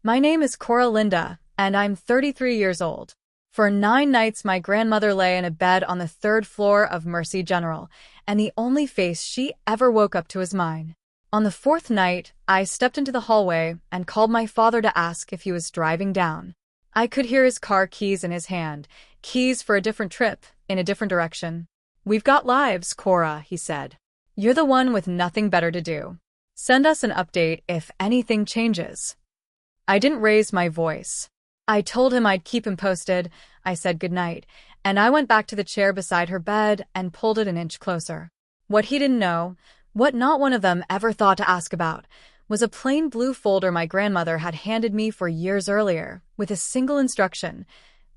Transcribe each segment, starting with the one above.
My name is Cora Linda, and I'm 33 years old. For 9 nights, my grandmother lay in a bed on the third floor of Mercy General, and the only face she ever woke up to was mine. On the fourth night, I stepped into the hallway and called my father to ask if he was driving down. I could hear his car keys in his hand, keys for a different trip, in a different direction. "We've got lives, Cora," he said. "You're the one with nothing better to do. Send us an update if anything changes." I didn't raise my voice. I told him I'd keep him posted. I said goodnight, and I went back to the chair beside her bed and pulled it an inch closer. What he didn't know, what not one of them ever thought to ask about, was a plain blue folder my grandmother had handed me for years earlier, with a single instruction: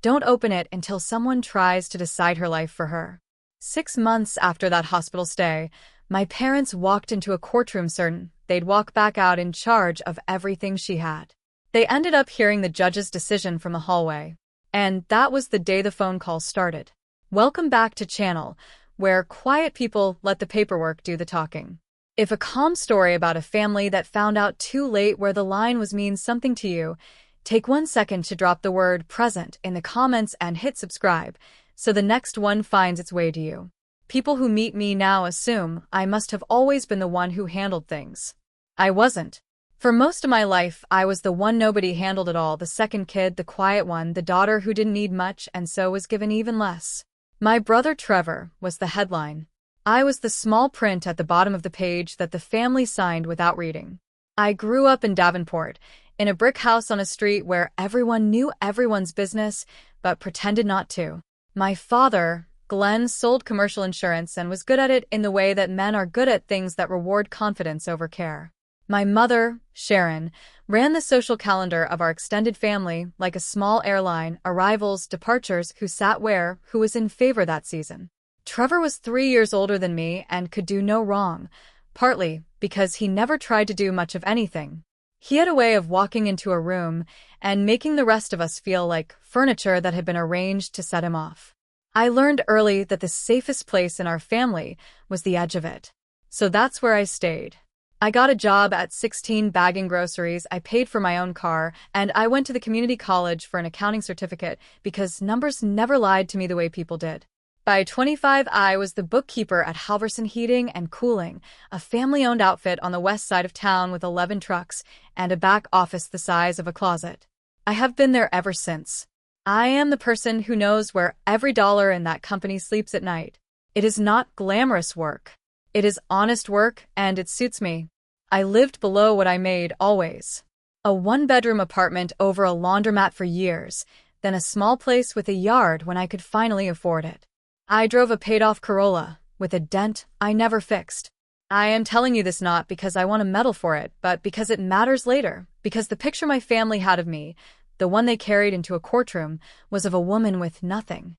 don't open it until someone tries to decide her life for her. 6 months after that hospital stay, my parents walked into a courtroom certain they'd walk back out in charge of everything she had. They ended up hearing the judge's decision from the hallway. And that was the day the phone call started. Welcome back to Channel, where quiet people let the paperwork do the talking. If a calm story about a family that found out too late where the line was means something to you, take 1 second to drop the word present in the comments and hit subscribe, so the next one finds its way to you. People who meet me now assume I must have always been the one who handled things. I wasn't. For most of my life, I was the one nobody handled at all, the second kid, the quiet one, the daughter who didn't need much and so was given even less. My brother Trevor was the headline. I was the small print at the bottom of the page that the family signed without reading. I grew up in Davenport, in a brick house on a street where everyone knew everyone's business, but pretended not to. My father, Glenn, sold commercial insurance and was good at it in the way that men are good at things that reward confidence over care. My mother, Sharon, ran the social calendar of our extended family like a small airline, arrivals, departures, who sat where, who was in favor that season. Trevor was 3 years older than me and could do no wrong, partly because he never tried to do much of anything. He had a way of walking into a room and making the rest of us feel like furniture that had been arranged to set him off. I learned early that the safest place in our family was the edge of it. So that's where I stayed. I got a job at 16 bagging groceries, I paid for my own car, and I went to the community college for an accounting certificate because numbers never lied to me the way people did. By 25, I was the bookkeeper at Halverson Heating and Cooling, a family-owned outfit on the west side of town with 11 trucks and a back office the size of a closet. I have been there ever since. I am the person who knows where every dollar in that company sleeps at night. It is not glamorous work. It is honest work, and it suits me. I lived below what I made, always. A 1-bedroom apartment over a laundromat for years, then a small place with a yard when I could finally afford it. I drove a paid-off Corolla, with a dent I never fixed. I am telling you this not because I want a medal for it, but because it matters later, because the picture my family had of me, the one they carried into a courtroom, was of a woman with nothing.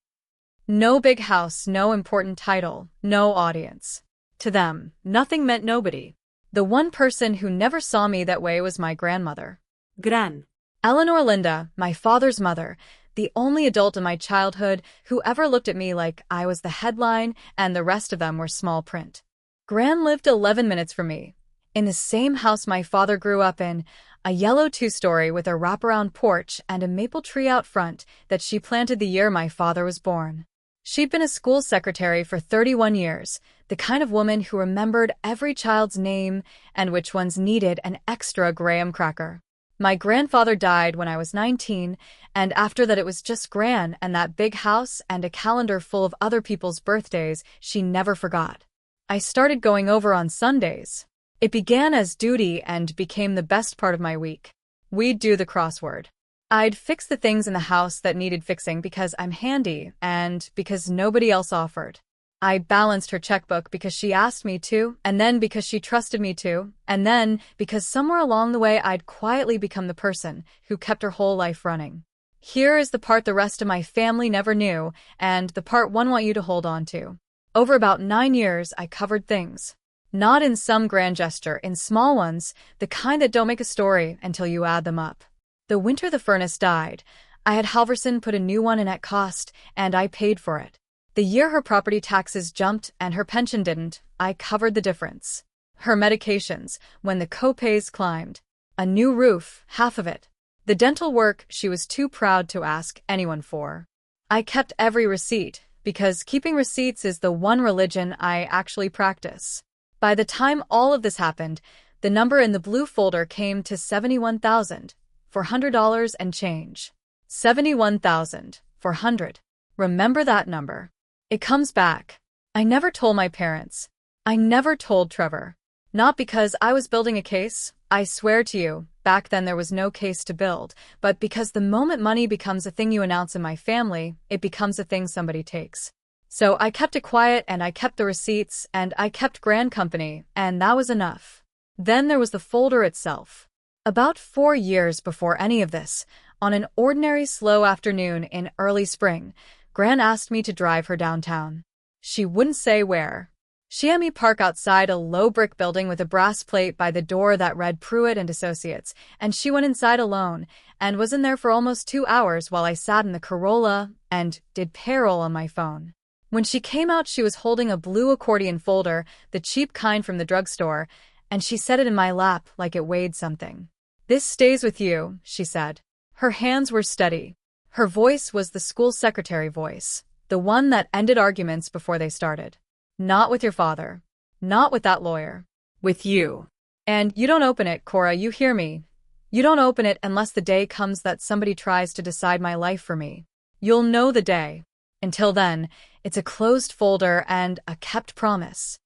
No big house, no important title, no audience. To them, nothing meant nobody. The one person who never saw me that way was my grandmother. Gran. Eleanor Linda, my father's mother, the only adult in my childhood who ever looked at me like I was the headline and the rest of them were small print. Gran lived 11 minutes from me, in the same house my father grew up in, a yellow 2-story with a wraparound porch and a maple tree out front that she planted the year my father was born. She'd been a school secretary for 31 years, the kind of woman who remembered every child's name and which ones needed an extra graham cracker. My grandfather died when I was 19, and after that it was just Gran and that big house and a calendar full of other people's birthdays she never forgot. I started going over on Sundays. It began as duty and became the best part of my week. We'd do the crossword. I'd fix the things in the house that needed fixing because I'm handy and because nobody else offered. I balanced her checkbook because she asked me to, and then because she trusted me to, and then because somewhere along the way I'd quietly become the person who kept her whole life running. Here is the part the rest of my family never knew, and the part one want you to hold on to. Over about 9 years, I covered things. Not in some grand gesture, in small ones, the kind that don't make a story until you add them up. The winter the furnace died, I had Halverson put a new one in at cost, and I paid for it. The year her property taxes jumped and her pension didn't, I covered the difference. Her medications, when the co-pays climbed. A new roof, half of it. The dental work she was too proud to ask anyone for. I kept every receipt, because keeping receipts is the one religion I actually practice. By the time all of this happened, the number in the blue folder came to $71,400 and change. $71,400. Remember that number. It comes back. I never told my parents. I never told Trevor. Not because I was building a case, I swear to you, back then there was no case to build, but because the moment money becomes a thing you announce in my family, it becomes a thing somebody takes. So I kept it quiet and I kept the receipts and I kept Gran company, and that was enough. Then there was the folder itself. About 4 years before any of this, on an ordinary slow afternoon in early spring, Gran asked me to drive her downtown. She wouldn't say where. She had me park outside a low brick building with a brass plate by the door that read Pruitt and Associates, and she went inside alone, and was in there for almost 2 hours while I sat in the Corolla and did payroll on my phone. When she came out, she was holding a blue accordion folder, the cheap kind from the drugstore, and she set it in my lap like it weighed something. "This stays with you," she said. Her hands were steady. Her voice was the school secretary voice, the one that ended arguments before they started. "Not with your father. Not with that lawyer. With you. And you don't open it, Cora, you hear me? You don't open it unless the day comes that somebody tries to decide my life for me. You'll know the day. Until then, it's a closed folder and a kept promise."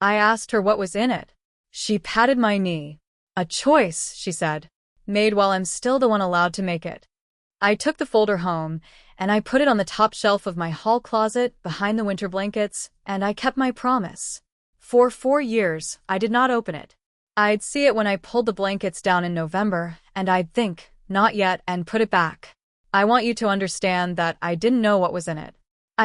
I asked her what was in it. She patted my knee. "A choice," she said, "made while I'm still the one allowed to make it." I took the folder home, and I put it on the top shelf of my hall closet behind the winter blankets, and I kept my promise. For 4 years, I did not open it. I'd see it when I pulled the blankets down in November, and I'd think, "Not yet," and put it back. I want you to understand that I didn't know what was in it.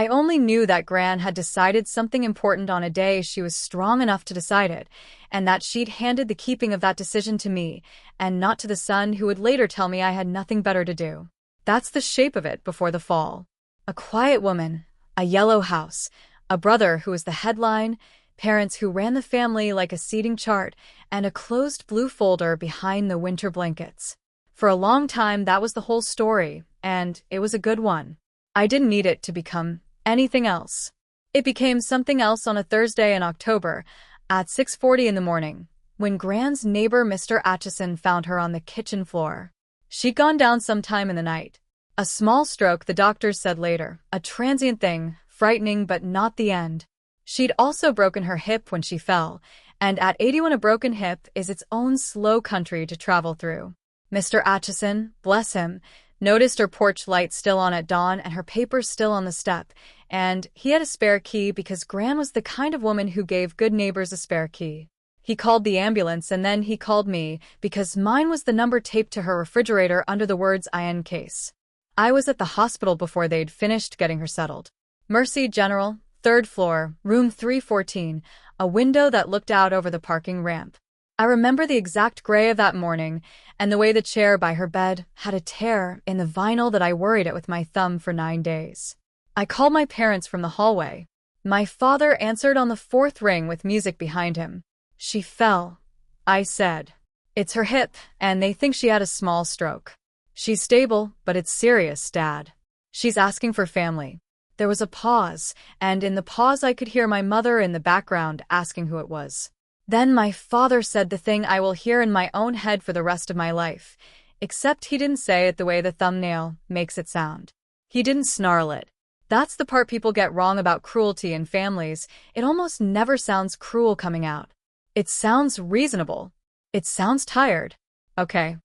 I only knew that Gran had decided something important on a day she was strong enough to decide it, and that she'd handed the keeping of that decision to me, and not to the son who would later tell me I had nothing better to do. That's the shape of it before the fall. A quiet woman, a yellow house, a brother who was the headline, parents who ran the family like a seating chart, and a closed blue folder behind the winter blankets. For a long time, that was the whole story, and it was a good one. I didn't need it to become anything else. It became something else on a Thursday in October at 6:40 in the morning, when Gran's neighbor Mr. Atchison found her on the kitchen floor. She'd gone down sometime in the night. A small stroke, the doctors said later, a transient thing, frightening but not the end. She'd also broken her hip when she fell, and at 81 a broken hip is its own slow country to travel through. Mr. Atchison, bless him, noticed her porch light still on at dawn and her papers still on the step, and he had a spare key because Gran was the kind of woman who gave good neighbors a spare key. He called the ambulance and then he called me because mine was the number taped to her refrigerator under the words "IN case." I was at the hospital before they'd finished getting her settled. Mercy General, 3rd floor, room 314, a window that looked out over the parking ramp. I remember the exact gray of that morning and the way the chair by her bed had a tear in the vinyl that I worried at with my thumb for 9 days. I called my parents from the hallway. My father answered on the 4th ring with music behind him. "She fell," I said. "It's her hip, and they think she had a small stroke. She's stable, but it's serious, Dad. She's asking for family." There was a pause, and in the pause I could hear my mother in the background asking who it was. Then my father said the thing I will hear in my own head for the rest of my life, except he didn't say it the way the thumbnail makes it sound. He didn't snarl it. That's the part people get wrong about cruelty in families. It almost never sounds cruel coming out. It sounds reasonable. It sounds tired. Okay,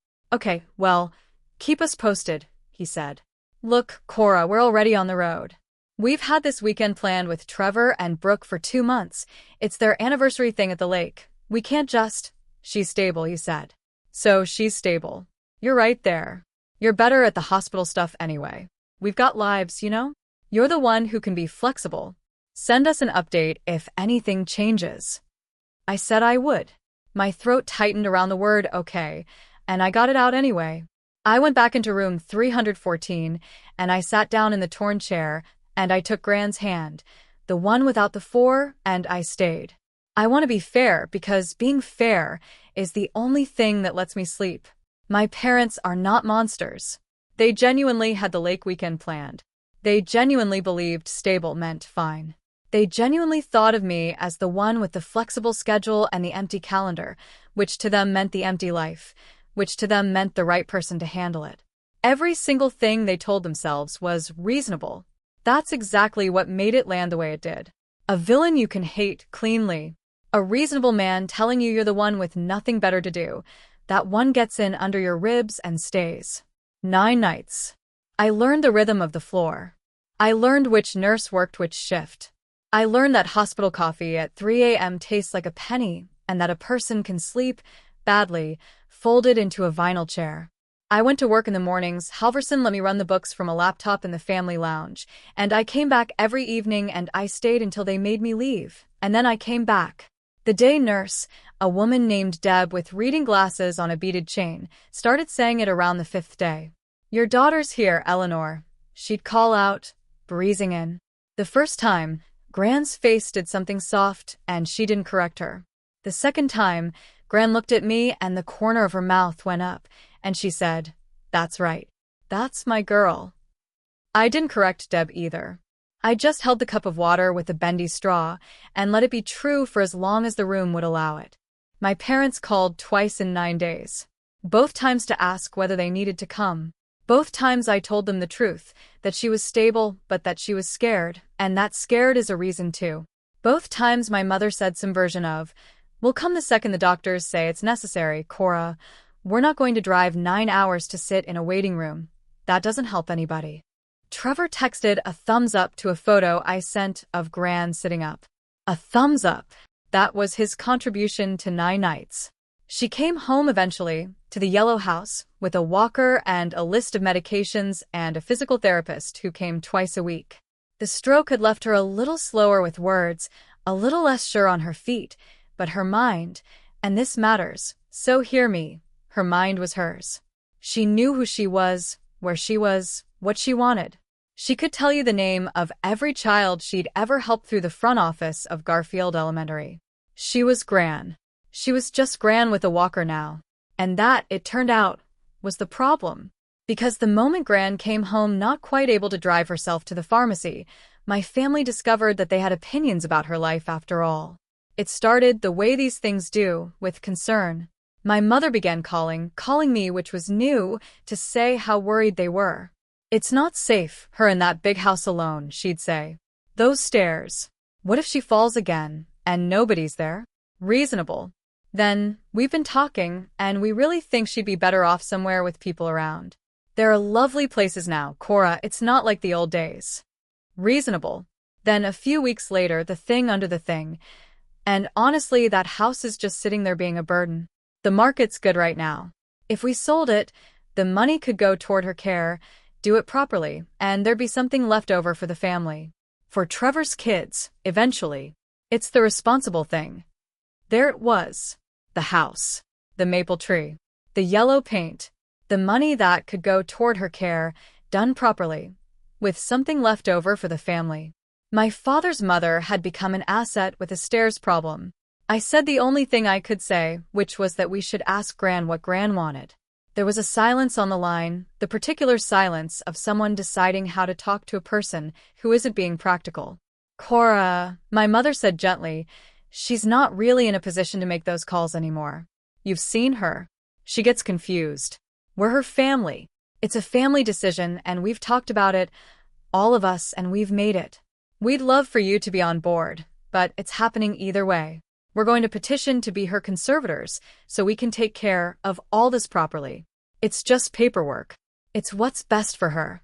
well, keep us posted, he said. "Look, Cora, we're already on the road. We've had this weekend planned with Trevor and Brooke for 2 months. It's their anniversary thing at the lake. We can't just—" "She's stable," he said. "So she's stable. You're right there. You're better at the hospital stuff anyway. We've got lives, you know? You're the one who can be flexible. Send us an update if anything changes." I said I would. My throat tightened around the word "okay," and I got it out anyway. I went back into room 314, and I sat down in the torn chair, and I took Gran's hand, the one without the 4, and I stayed. I want to be fair because being fair is the only thing that lets me sleep. My parents are not monsters. They genuinely had the lake weekend planned. They genuinely believed stable meant fine. They genuinely thought of me as the one with the flexible schedule and the empty calendar, which to them meant the empty life, which to them meant the right person to handle it. Every single thing they told themselves was reasonable. That's exactly what made it land the way it did. A villain you can hate cleanly. A reasonable man telling you you're the one with nothing better to do. That one gets in under your ribs and stays. 9 nights. I learned the rhythm of the floor. I learned which nurse worked which shift. I learned that hospital coffee at 3 a.m. tastes like a penny and that a person can sleep badly, folded into a vinyl chair. I went to work in the mornings. Halverson let me run the books from a laptop in the family lounge, and I came back every evening and I stayed until they made me leave, and then I came back. The day nurse, a woman named Deb with reading glasses on a beaded chain, started saying it around the 5th day. "Your daughter's here, Eleanor," she'd call out, breezing in. The first time, Gran's face did something soft and she didn't correct her. The second time, Gran looked at me and the corner of her mouth went up, and she said, "That's right. That's my girl." I didn't correct Deb either. I just held the cup of water with a bendy straw and let it be true for as long as the room would allow it. My parents called twice in 9 days. Both times to ask whether they needed to come. Both times I told them the truth, that she was stable but that she was scared, and that scared is a reason too. Both times my mother said some version of, "We'll come the second the doctors say it's necessary, Cora. We're not going to drive 9 hours to sit in a waiting room. That doesn't help anybody." Trevor texted a thumbs up to a photo I sent of Gran sitting up. A thumbs up. That was his contribution to 9 nights. She came home eventually, to the yellow house, with a walker and a list of medications and a physical therapist who came twice a week. The stroke had left her a little slower with words, a little less sure on her feet, but her mind, and this matters, so hear me, her mind was hers. She knew who she was, where she was, what she wanted. She could tell you the name of every child she'd ever helped through the front office of Garfield Elementary. She was Gran. She was just Gran with a walker now. And that, it turned out, was the problem. Because the moment Gran came home not quite able to drive herself to the pharmacy, my family discovered that they had opinions about her life after all. It started the way these things do, with concern. My mother began calling me, which was new, to say how worried they were. "It's not safe, her in that big house alone," she'd say. "Those stairs. What if she falls again, and nobody's there?" Reasonable. "Then, we've been talking, and we really think she'd be better off somewhere with people around. There are lovely places now, Cora, it's not like the old days." Reasonable. Then a few weeks later, the thing under the thing. And honestly, that house is just sitting there being a burden. The market's good right now. If we sold it, the money could go toward her care, do it properly, and there'd be something left over for the family. For Trevor's kids, eventually. It's the responsible thing. There it was. The house. The maple tree. The yellow paint. The money that could go toward her care, done properly. With something left over for the family. My father's mother had become an asset with a stairs problem. I said the only thing I could say, which was that we should ask Gran what Gran wanted. There was a silence on the line, the particular silence of someone deciding how to talk to a person who isn't being practical. "Cora," my mother said gently, "she's not really in a position to make those calls anymore. You've seen her. She gets confused. We're her family. It's a family decision, and we've talked about it, all of us, and we've made it. We'd love for you to be on board, but it's happening either way. We're going to petition to be her conservators so we can take care of all this properly. It's just paperwork. It's what's best for her.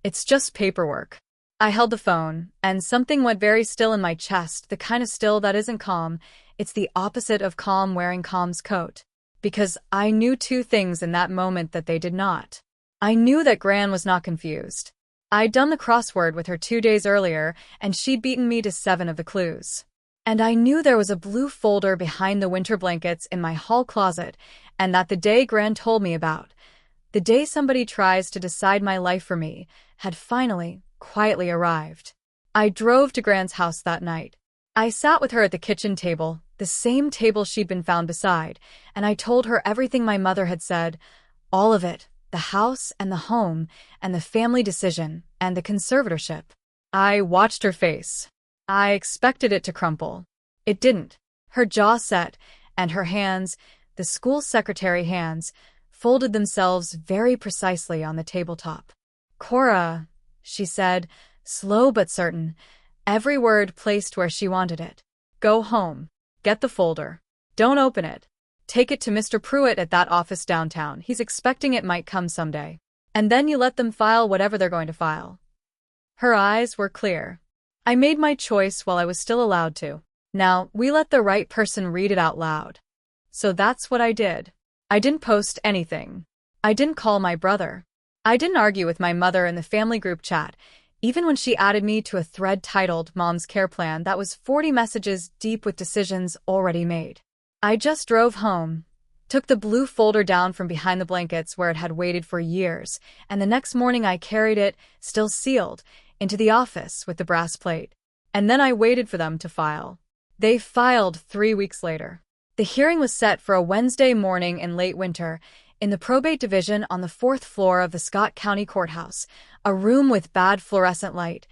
It's just paperwork." I held the phone, and something went very still in my chest, the kind of still that isn't calm. It's the opposite of calm wearing calm's coat. Because I knew 2 things in that moment that they did not. I knew that Gran was not confused. I'd done the crossword with her 2 days earlier, and she'd beaten me to 7 of the clues. And I knew there was a blue folder behind the winter blankets in my hall closet, and that the day Gran told me about, the day somebody tries to decide my life for me, had finally, quietly arrived. I drove to Gran's house that night. I sat with her at the kitchen table, the same table she'd been found beside, and I told her everything my mother had said, All of it, the house and the home and the family decision and the conservatorship. I watched her face. I expected it to crumple. It didn't. Her jaw set, and her hands, the school secretary hands, folded themselves very precisely on the tabletop. "Cora," she said, slow but certain, every word placed where she wanted it. "Go home. Get the folder. Don't open it. Take it to Mr. Pruitt at that office downtown. He's expecting it might come someday. And then you let them file whatever they're going to file." Her eyes were clear. I made my choice while I was still allowed to. Now, we let the right person read it out loud. So that's what I did. I didn't post anything. I didn't call my brother. I didn't argue with my mother in the family group chat, even when she added me to a thread titled Mom's Care Plan that was 40 messages deep with decisions already made. I just drove home, took the blue folder down from behind the blankets where it had waited for years, and the next morning I carried it, still sealed, into the office with the brass plate. And then I waited for them to file. They filed 3 weeks later. The hearing was set for a Wednesday morning in late winter, in the probate division on the 4th floor of the Scott County Courthouse, a room with bad fluorescent light,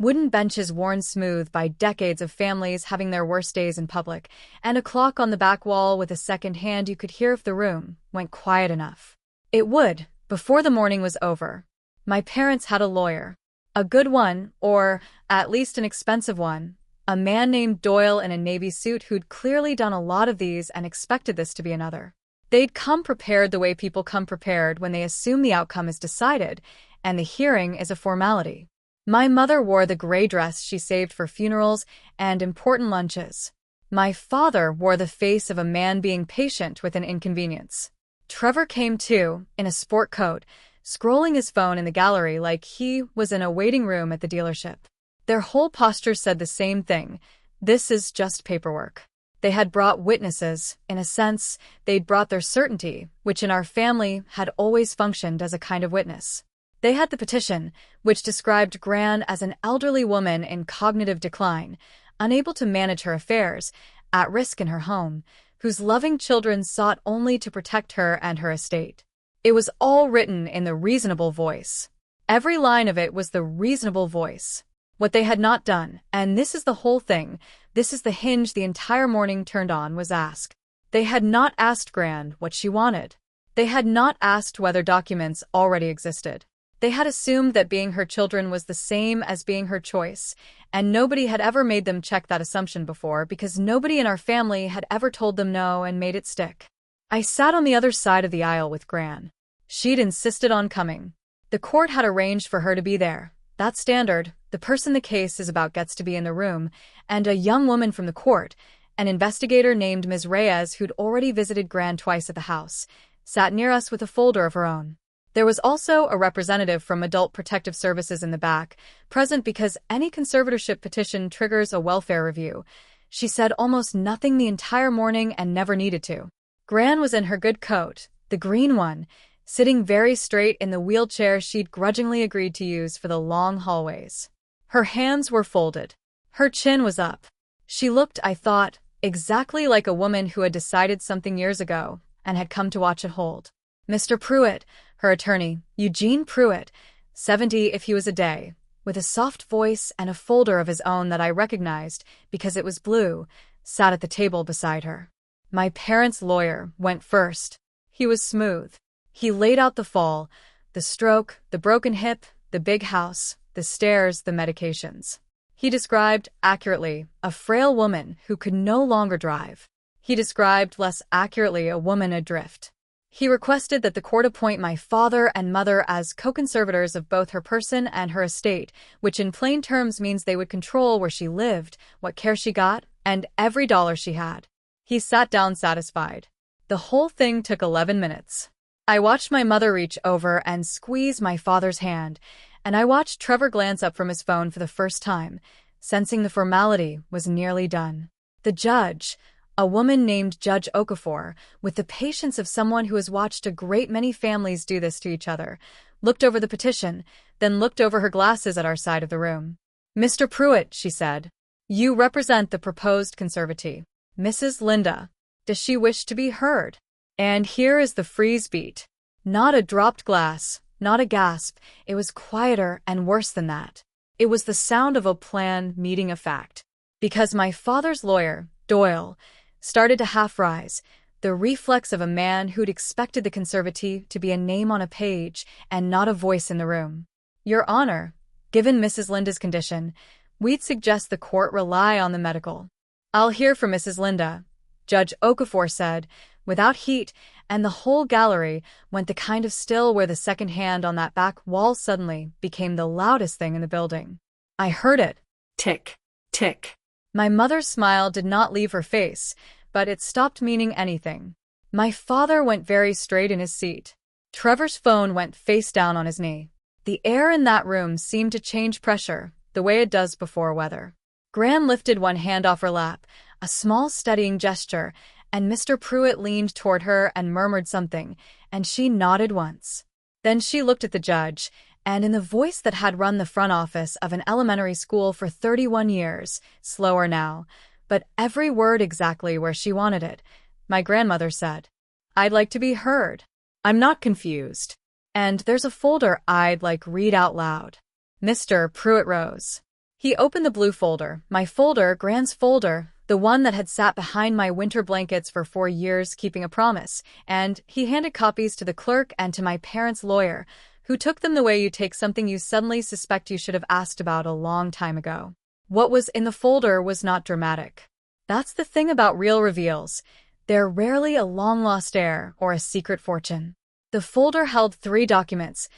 wooden benches worn smooth by decades of families having their worst days in public, and a clock on the back wall with a second hand you could hear if the room went quiet enough. It would, before the morning was over. My parents had a lawyer. A good one, or at least an expensive one. A man named Doyle in a navy suit who'd clearly done a lot of these and expected this to be another. They'd come prepared the way people come prepared when they assume the outcome is decided, and the hearing is a formality. My mother wore the gray dress she saved for funerals and important lunches. My father wore the face of a man being patient with an inconvenience. Trevor came too, in a sport coat, scrolling his phone in the gallery like he was in a waiting room at the dealership. Their whole posture said the same thing: this is just paperwork. They had brought witnesses. In a sense, they'd brought their certainty, which in our family had always functioned as a kind of witness. They had the petition, which described Gran as an elderly woman in cognitive decline, unable to manage her affairs, at risk in her home, whose loving children sought only to protect her and her estate. It was all written in the reasonable voice. Every line of it was the reasonable voice. What they had not done, and this is the whole thing, this is the hinge the entire morning turned on, was ask. They had not asked Gran what she wanted. They had not asked whether documents already existed. They had assumed that being her children was the same as being her choice, and nobody had ever made them check that assumption before because nobody in our family had ever told them no and made it stick. I sat on the other side of the aisle with Gran. She'd insisted on coming. The court had arranged for her to be there. That's standard. The person the case is about gets to be in the room, and a young woman from the court, an investigator named Ms. Reyes who'd already visited Gran twice at the house, sat near us with a folder of her own. There was also a representative from Adult Protective Services in the back, present because any conservatorship petition triggers a welfare review. She said almost nothing the entire morning and never needed to. Gran was in her good coat, the green one, sitting very straight in the wheelchair she'd grudgingly agreed to use for the long hallways. Her hands were folded. Her chin was up. She looked, I thought, exactly like a woman who had decided something years ago and had come to watch it hold. Mr. Pruitt, her attorney, Eugene Pruitt, 70 if he was a day, with a soft voice and a folder of his own that I recognized because it was blue, sat at the table beside her. My parents' lawyer went first. He was smooth. He laid out the fall, the stroke, the broken hip, the big house, the stairs, the medications. He described, accurately, a frail woman who could no longer drive. He described, less accurately, a woman adrift. He requested that the court appoint my father and mother as co-conservators of both her person and her estate, which in plain terms means they would control where she lived, what care she got, and every dollar she had. He sat down satisfied. The whole thing took 11 minutes. I watched my mother reach over and squeeze my father's hand, and I watched Trevor glance up from his phone for the first time, sensing the formality was nearly done. The judge, a woman named Judge Okafor, with the patience of someone who has watched a great many families do this to each other, looked over the petition, then looked over her glasses at our side of the room. "Mr. Pruitt," she said, "you represent the proposed conservatee. Mrs. Linda. Does she wish to be heard?" And here is the freeze beat. Not a dropped glass, not a gasp, it was quieter and worse than that. It was the sound of a plan meeting a fact. Because my father's lawyer, Doyle, started to half rise, the reflex of a man who'd expected the conservatee to be a name on a page and not a voice in the room. Your Honor, given Mrs. Linda's condition, we'd suggest the court rely on the medical. I'll hear from Mrs. Linda, Judge Okafor said, without heat, and the whole gallery went the kind of still where the second hand on that back wall suddenly became the loudest thing in the building. I heard it. Tick, tick. My mother's smile did not leave her face, but it stopped meaning anything. My father went very straight in his seat. Trevor's phone went face down on his knee. The air in that room seemed to change pressure, the way it does before weather. Gran lifted one hand off her lap, a small steadying gesture, and Mr. Pruitt leaned toward her and murmured something, and she nodded once. Then she looked at the judge, and in the voice that had run the front office of an elementary school for 31 years, slower now, but every word exactly where she wanted it, my grandmother said, I'd like to be heard. I'm not confused. And there's a folder I'd like read out loud. Mr. Pruitt rose. He opened the blue folder, my folder, Gran's folder, the one that had sat behind my winter blankets for 4 years keeping a promise, and he handed copies to the clerk and to my parents' lawyer, who took them the way you take something you suddenly suspect you should have asked about a long time ago. What was in the folder was not dramatic. That's the thing about real reveals. They're rarely a long-lost heir or a secret fortune. The folder held 3 documents,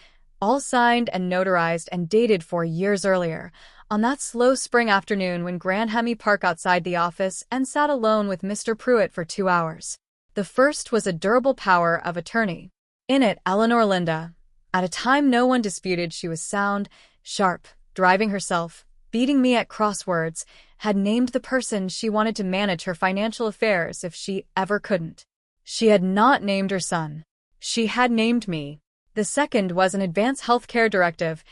all signed and notarized and dated 4 years earlier, on that slow spring afternoon when Gran had me park outside the office and sat alone with Mr. Pruitt for 2 hours. The first was a durable power of attorney. In it, Eleanor Linda, at a time no one disputed she was sound, sharp, driving herself, beating me at crosswords, had named the person she wanted to manage her financial affairs if she ever couldn't. She had not named her son. She had named me. The second was an advance healthcare directive,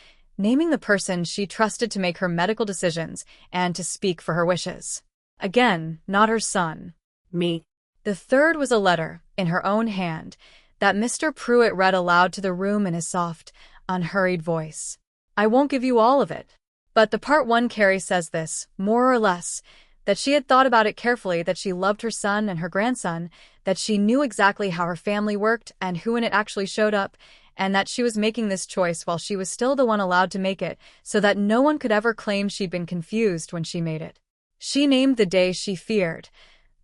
naming the person she trusted to make her medical decisions and to speak for her wishes. Again, not her son. Me. The third was a letter, in her own hand, that Mr. Pruitt read aloud to the room in his soft, unhurried voice. I won't give you all of it. But the part 1 Carrie says this, more or less, that she had thought about it carefully, that she loved her son and her grandson, that she knew exactly how her family worked and who in it actually showed up, and that she was making this choice while she was still the one allowed to make it, so that no one could ever claim she'd been confused when she made it. She named the day she feared,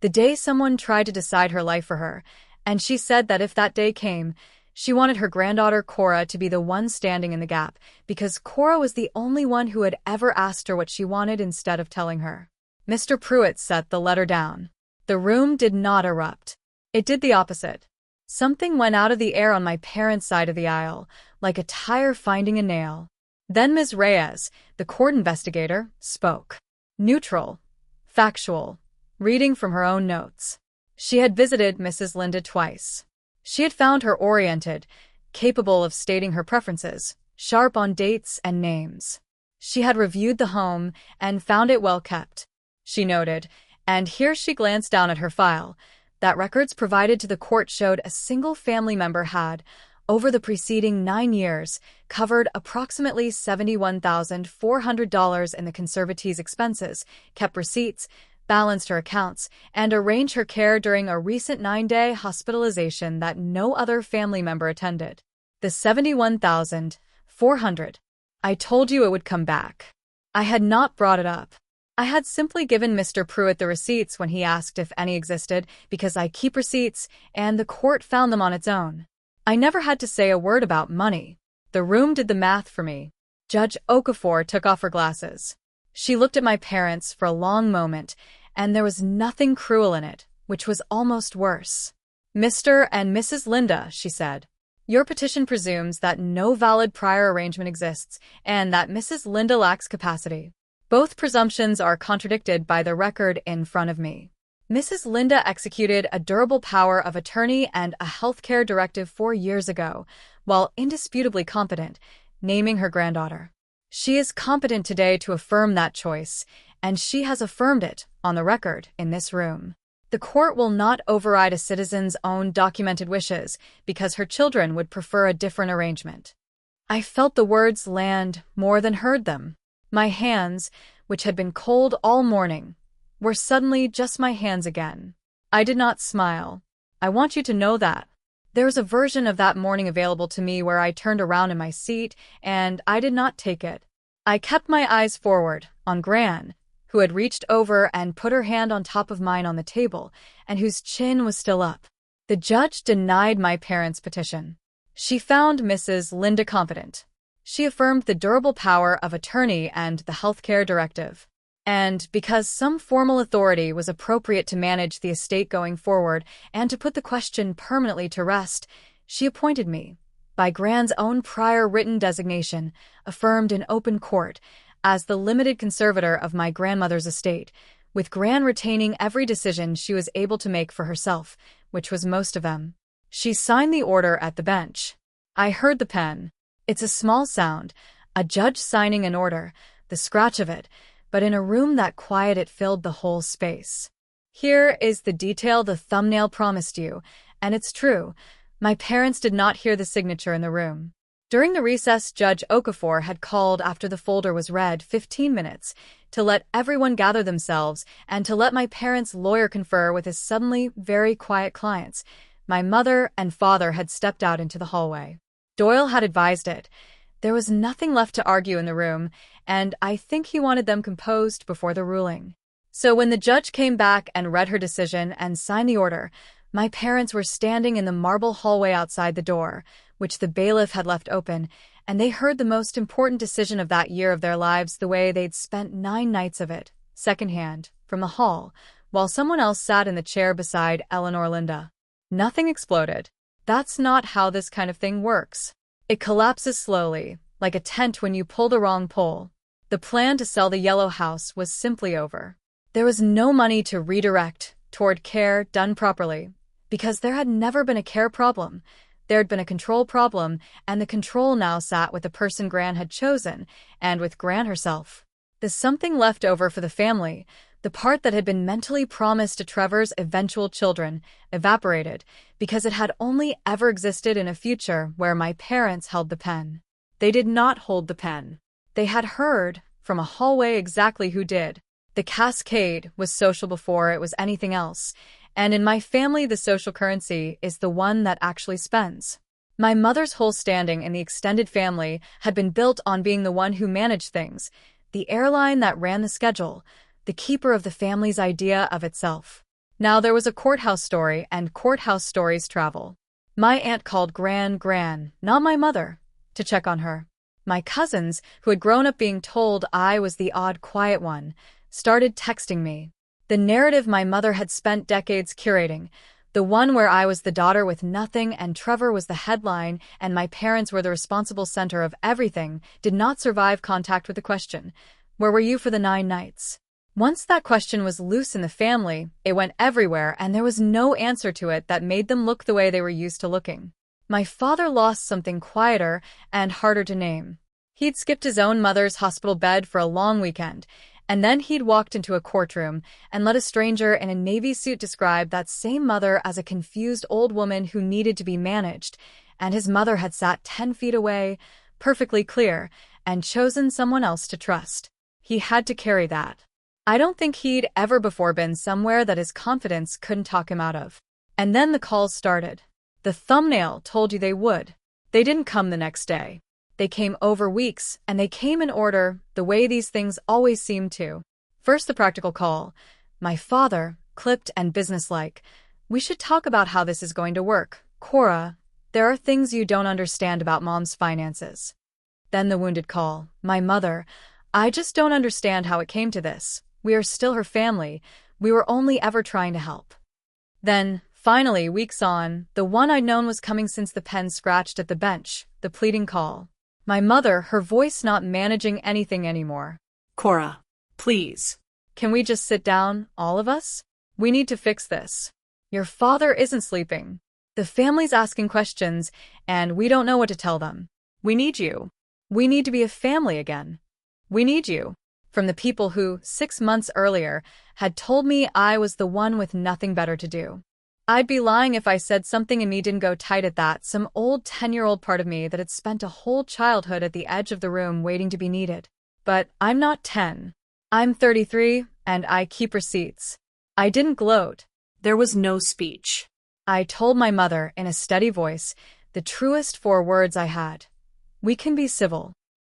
the day someone tried to decide her life for her, and she said that if that day came, she wanted her granddaughter Cora to be the one standing in the gap, because Cora was the only one who had ever asked her what she wanted instead of telling her. Mr. Pruitt set the letter down. The room did not erupt. It did the opposite. Something went out of the air on my parents' side of the aisle, like a tire finding a nail. Then Ms. Reyes, the court investigator, spoke. Neutral, factual, reading from her own notes. She had visited Mrs. Linda twice. She had found her oriented, capable of stating her preferences, sharp on dates and names. She had reviewed the home and found it well kept. She noted, and here she glanced down at her file, that records provided to the court showed a single family member had, over the preceding 9 years, covered approximately $71,400 in the conservatee's expenses, kept receipts, balanced her accounts, and arranged her care during a recent 9-day hospitalization that no other family member attended. The $71,400. I told you it would come back. I had not brought it up. I had simply given Mr. Pruitt the receipts when he asked if any existed, because I keep receipts, and the court found them on its own. I never had to say a word about money. The room did the math for me. Judge Okafor took off her glasses. She looked at my parents for a long moment, and there was nothing cruel in it, which was almost worse. Mr. and Mrs. Linda, she said, your petition presumes that no valid prior arrangement exists, and that Mrs. Linda lacks capacity. Both presumptions are contradicted by the record in front of me. Mrs. Linda executed a durable power of attorney and a healthcare directive 4 years ago, while indisputably competent, naming her granddaughter. She is competent today to affirm that choice, and she has affirmed it, on the record, in this room. The court will not override a citizen's own documented wishes because her children would prefer a different arrangement. I felt the words land more than heard them. My hands, which had been cold all morning, were suddenly just my hands again. I did not smile. I want you to know that. There was a version of that morning available to me where I turned around in my seat, and I did not take it. I kept my eyes forward, on Gran, who had reached over and put her hand on top of mine on the table, and whose chin was still up. The judge denied my parents' petition. She found Mrs. Linda competent. She affirmed the durable power of attorney and the healthcare directive. And because some formal authority was appropriate to manage the estate going forward and to put the question permanently to rest, she appointed me, by Gran's own prior written designation, affirmed in open court, as the limited conservator of my grandmother's estate, with Gran retaining every decision she was able to make for herself, which was most of them. She signed the order at the bench. I heard the pen. It's a small sound, a judge signing an order, the scratch of it, but in a room that quiet it filled the whole space. Here is the detail the thumbnail promised you, and it's true. My parents did not hear the signature in the room. During the recess, Judge Okafor had called after the folder was read 15 minutes to let everyone gather themselves and to let my parents' lawyer confer with his suddenly very quiet clients. My mother and father had stepped out into the hallway. Doyle had advised it. There was nothing left to argue in the room, and I think he wanted them composed before the ruling. So when the judge came back and read her decision and signed the order, my parents were standing in the marble hallway outside the door, which the bailiff had left open, and they heard the most important decision of that year of their lives the way they'd spent 9 nights of it, secondhand, from the hall, while someone else sat in the chair beside Eleanor Linda. Nothing exploded. That's not how this kind of thing works. It collapses slowly, like a tent when you pull the wrong pole. The plan to sell the yellow house was simply over. There was no money to redirect toward care done properly, because there had never been a care problem. There had been a control problem, and the control now sat with the person Gran had chosen, and with Gran herself. The something left over for the family, the part that had been mentally promised to Trevor's eventual children, evaporated, because it had only ever existed in a future where my parents held the pen. They did not hold the pen. They had heard, from a hallway, exactly who did. The cascade was social before it was anything else, and in my family the social currency is the one that actually spends. My mother's whole standing in the extended family had been built on being the one who managed things, the airline that ran the schedule, the keeper of the family's idea of itself. Now there was a courthouse story, and courthouse stories travel. My aunt called Gran, not my mother, to check on her. My cousins, who had grown up being told I was the odd quiet one, started texting me. The narrative my mother had spent decades curating, the one where I was the daughter with nothing and Trevor was the headline and my parents were the responsible center of everything, did not survive contact with the question, "Where were you for the 9 nights?" Once that question was loose in the family, it went everywhere and there was no answer to it that made them look the way they were used to looking. My father lost something quieter and harder to name. He'd skipped his own mother's hospital bed for a long weekend, and then he'd walked into a courtroom and let a stranger in a navy suit describe that same mother as a confused old woman who needed to be managed, and his mother had sat 10 feet away, perfectly clear, and chosen someone else to trust. He had to carry that. I don't think he'd ever before been somewhere that his confidence couldn't talk him out of. And then the calls started. The thumbnail told you they would. They didn't come the next day. They came over weeks, and they came in order, the way these things always seem to. First, the practical call. My father, clipped and businesslike. "We should talk about how this is going to work. Cora, there are things you don't understand about Mom's finances." Then the wounded call. My mother, "I just don't understand how it came to this. We are still her family. We were only ever trying to help." Then, finally, weeks on, the one I'd known was coming since the pen scratched at the bench, the pleading call. My mother, her voice not managing anything anymore. "Cora, please. Can we just sit down, all of us? We need to fix this. Your father isn't sleeping. The family's asking questions, and we don't know what to tell them. We need you. We need to be a family again. We need you. from the people who, 6 months earlier, had told me I was the one with nothing better to do. I'd be lying if I said something in me didn't go tight at that, some old 10-year-old part of me that had spent a whole childhood at the edge of the room waiting to be needed. But I'm not 10. I'm 33, and I keep receipts. I didn't gloat. There was no speech. I told my mother, in a steady voice, the truest 4 words I had. We can be civil.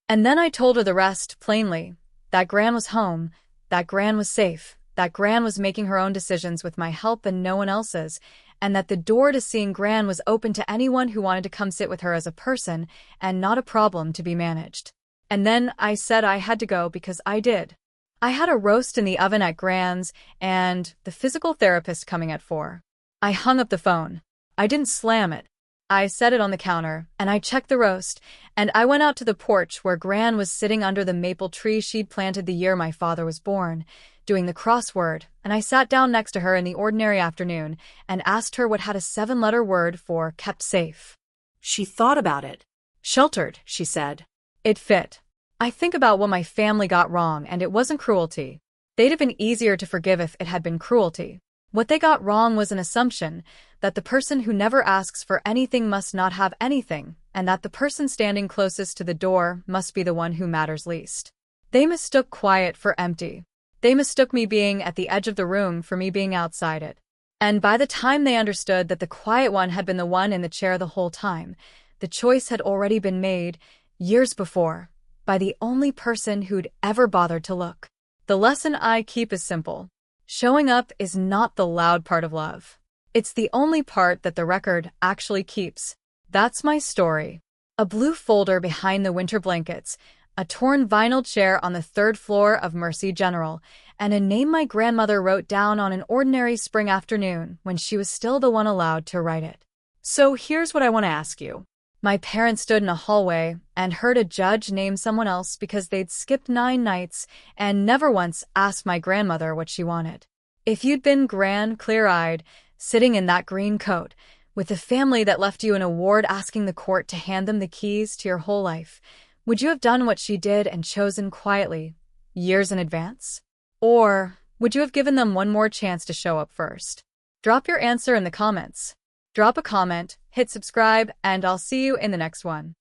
And then I told her the rest, plainly. That Gran was home, that Gran was safe, that Gran was making her own decisions with my help and no one else's, and that the door to seeing Gran was open to anyone who wanted to come sit with her as a person and not a problem to be managed. And then I said I had to go because I did. I had a roast in the oven at Gran's and the physical therapist coming at 4. I hung up the phone. I didn't slam it. I set it on the counter, and I checked the roast, and I went out to the porch where Gran was sitting under the maple tree she'd planted the year my father was born, doing the crossword, and I sat down next to her in the ordinary afternoon and asked her what had a 7-letter word for kept safe. She thought about it. Sheltered, she said. It fit. I think about what my family got wrong, and it wasn't cruelty. They'd have been easier to forgive if it had been cruelty. What they got wrong was an assumption that the person who never asks for anything must not have anything, and that the person standing closest to the door must be the one who matters least. They mistook quiet for empty. They mistook me being at the edge of the room for me being outside it. And by the time they understood that the quiet one had been the one in the chair the whole time, the choice had already been made, years before, by the only person who'd ever bothered to look. The lesson I keep is simple. Showing up is not the loud part of love. It's the only part that the record actually keeps. That's my story. A blue folder behind the winter blankets, a torn vinyl chair on the 3rd floor of Mercy General, and a name my grandmother wrote down on an ordinary spring afternoon when she was still the one allowed to write it. So here's what I want to ask you. My parents stood in a hallway and heard a judge name someone else because they'd skipped 9 nights and never once asked my grandmother what she wanted. If you'd been Gran, clear-eyed, sitting in that green coat, with a family that left you in a ward asking the court to hand them the keys to your whole life, would you have done what she did and chosen quietly, years in advance? Or would you have given them one more chance to show up first? Drop your answer in the comments. Drop a comment, hit subscribe, and I'll see you in the next one.